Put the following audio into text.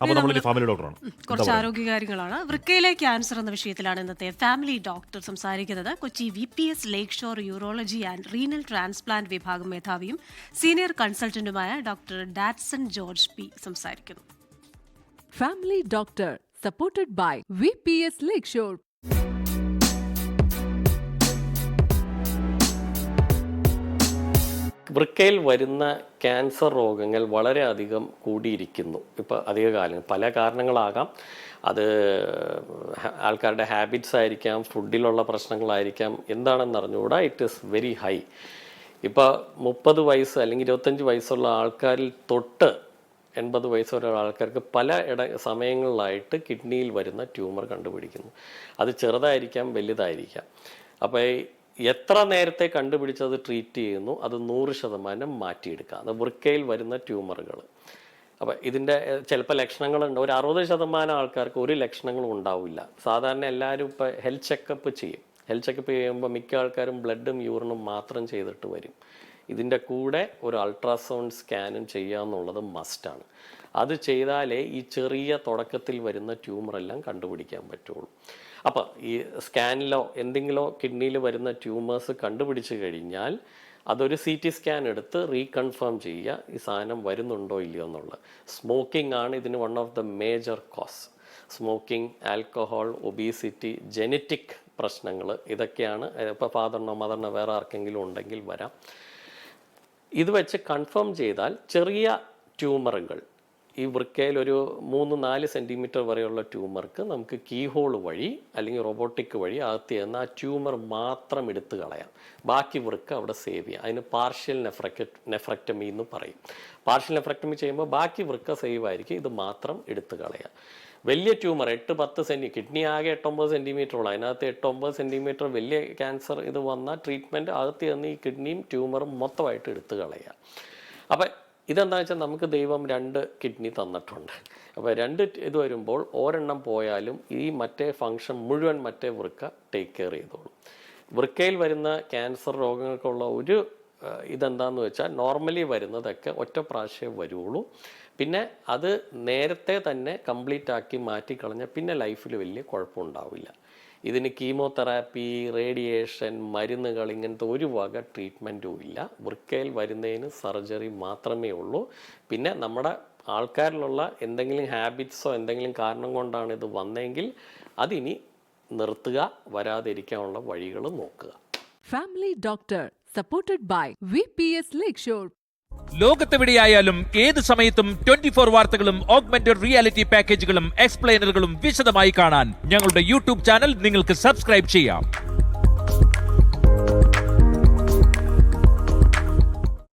അപ്പോൾ നമ്മൾ ഫാമിലി ഡോക്ടറാണ്. കുറച്ച് ആരോഗ്യകാര്യങ്ങളാണ്. വൃക്കയിലെ ക്യാൻസർ എന്ന വിഷയത്തിലാണ് ഇന്നത്തെ ഫാമിലി ഡോക്ടർ സംസാരിക്കുന്നത്. Kochi VPS Lakeshore urology and renal transplant വിഭാഗം മേധാവിയും സീനിയർ കൺസൾട്ടന്റുമായ ഡോക്ടർ ഡാറ്റ്സൺ ജോർജ് P സംസാരിക്കുന്നു. Family Doctor, supported by VPS Lakeshore. വൃക്കയിൽ വരുന്ന ക്യാൻസർ രോഗങ്ങൾ വളരെയധികം കൂടിയിരിക്കുന്നു ഇപ്പോൾ അധികകാലം. പല കാരണങ്ങളാകാം. അത് ആൾക്കാരുടെ ഹാബിറ്റ്സ് ആയിരിക്കാം, ഫുഡിലുള്ള പ്രശ്നങ്ങളായിരിക്കാം, എന്താണെന്ന് അറിഞ്ഞുകൂടാ. It is very high. ഇപ്പോൾ 30 വയസ്സ് അല്ലെങ്കിൽ 25 വയസ്സുള്ള ആൾക്കാരിൽ തൊട്ട് 80 വയസ്സുള്ള ആൾക്കാർക്ക് പല സമയങ്ങളിലായിട്ട് കിഡ്നിയിൽ വരുന്ന ട്യൂമർ കണ്ടുപിടിക്കുന്നു. അത് ചെറുതായിരിക്കാം, വലുതായിരിക്കാം. അപ്പോൾ എത്ര നേരത്തെ കണ്ടുപിടിച്ചത് ട്രീറ്റ് ചെയ്യുന്നു, അത് 100% മാറ്റിയെടുക്കുക. അത് വൃക്കയിൽ വരുന്ന ട്യൂമറുകൾ. അപ്പോൾ ഇതിൻ്റെ ചിലപ്പോൾ ലക്ഷണങ്ങളുണ്ട്. ഒരു 60% ആൾക്കാർക്ക് ഒരു ലക്ഷണങ്ങളും ഉണ്ടാവില്ല. സാധാരണ എല്ലാവരും ഇപ്പോൾ ഹെൽത്ത് ചെക്കപ്പ് ചെയ്യും. ഹെൽത്ത് ചെക്കപ്പ് ചെയ്യുമ്പോൾ മിക്ക ആൾക്കാരും ബ്ലഡും യൂറിനും മാത്രം ചെയ്തിട്ട് വരും. ഇതിൻ്റെ കൂടെ ഒരു അൾട്രാസൗണ്ട് സ്കാനും ചെയ്യാമെന്നുള്ളത് മസ്റ്റാണ്. അത് ചെയ്താലേ ഈ ചെറിയ തുടക്കത്തിൽ വരുന്ന ട്യൂമറെല്ലാം കണ്ടുപിടിക്കാൻ പറ്റുള്ളൂ. അപ്പോൾ ഈ സ്കാനിലോ എന്തെങ്കിലോ കിഡ്നിയിൽ വരുന്ന ട്യൂമേഴ്സ് കണ്ടുപിടിച്ച് കഴിഞ്ഞാൽ അതൊരു CT സ്കാൻ എടുത്ത് റീകൺഫേം ചെയ്യുക, ഈ സാധനം വരുന്നുണ്ടോ ഇല്ലയോ എന്നുള്ളത്. സ്മോക്കിംഗ് ആണ് ഇതിന് one of the major cos. Smoking, alcohol, obesity, genetic പ്രശ്നങ്ങൾ, ഇതൊക്കെയാണ്. ഇപ്പോൾ ഫാദറിനോ മദറിനോ വേറെ ആർക്കെങ്കിലും ഉണ്ടെങ്കിൽ വരാം. ഇത് വെച്ച് കൺഫേം ചെയ്താൽ ചെറിയ ട്യൂമറുകൾ, ഈ വൃക്കയിൽ ഒരു 3-4 സെൻറ്റിമീറ്റർ വരെയുള്ള ട്യൂമർക്ക് നമുക്ക് കീ ഹോൾ വഴി അല്ലെങ്കിൽ റോബോട്ടിക് വഴി അകത്ത് ചെന്ന് ആ ട്യൂമർ മാത്രം എടുത്ത് കളയാം. ബാക്കി വൃക്ക അവിടെ സേവ് ചെയ്യാം. അതിന് പാർഷ്യൽ നെഫ്രക്ടമി എന്ന് പറയും. പാർഷ്യൽ നെഫ്രക്ടമി ചെയ്യുമ്പോൾ ബാക്കി വൃക്ക സേവ് ആയിരിക്കും, ഇത് മാത്രം എടുത്ത് കളയാം. വലിയ ട്യൂമർ 8-10 കിഡ്നി ആകെ 8-9 സെൻറ്റിമീറ്റർ ഉള്ളൂ. അതിനകത്ത് 8-9 സെൻറ്റിമീറ്റർ വലിയ ക്യാൻസർ ഇത് വന്നാൽ ട്രീറ്റ്മെൻറ്റ് അകത്ത് ചെന്ന് ഈ കിഡ്നിയും ട്യൂമറും മൊത്തമായിട്ട് എടുത്ത് കളയാം. അപ്പം ഇതെന്താ വെച്ചാൽ നമുക്ക് ദൈവം 2 കിഡ്നി തന്നിട്ടുണ്ട്. അപ്പോൾ 2 ഇത് വരുമ്പോൾ ഒരെണ്ണം പോയാലും ഈ മറ്റേ ഫങ്ഷൻ മുഴുവൻ മറ്റേ വൃക്ക ടേക്ക് കെയർ ചെയ്തോളും. വൃക്കയിൽ വരുന്ന ക്യാൻസർ രോഗങ്ങൾക്കുള്ള ഒരു ഇതെന്താന്ന് വെച്ചാൽ നോർമലി വരുന്നതൊക്കെ ഒറ്റ പ്രാവശ്യം വരുള്ളൂ. പിന്നെ അത് നേരത്തെ തന്നെ കംപ്ലീറ്റ് ആക്കി മാറ്റിക്കളഞ്ഞാൽ പിന്നെ ലൈഫിൽ വലിയ കുഴപ്പമുണ്ടാവില്ല. ഇതിന് കീമോതെറാപ്പി, റേഡിയേഷൻ, മരുന്നുകൾ, ഇങ്ങനത്തെ ഒരു വക ട്രീറ്റ്മെൻറ്റും ഇല്ല. വൃക്കയിൽ വരുന്നതിന് സർജറി മാത്രമേ ഉള്ളൂ. പിന്നെ നമ്മുടെ ആൾക്കാരിലുള്ള എന്തെങ്കിലും ഹാബിറ്റ്സോ എന്തെങ്കിലും കാരണം കൊണ്ടാണ് ഇത് വന്നെങ്കിൽ അതിനി നിർത്തുക, വരാതിരിക്കാനുള്ള വഴികൾ നോക്കുക. Family Doctor, supported by VPS Lakeshore. ലോകത്തെവിടെയായാലും ഏത് സമയത്തും 24 വാർത്തകളും ഓഗ്മെന്റഡ് റിയാലിറ്റി പാക്കേജുകളും എക്സ്പ്ലെയിനറുകളും വിശദമായി കാണാൻ ഞങ്ങളുടെ YouTube ചാനൽ നിങ്ങൾക്ക് സബ്സ്ക്രൈബ് ചെയ്യാം.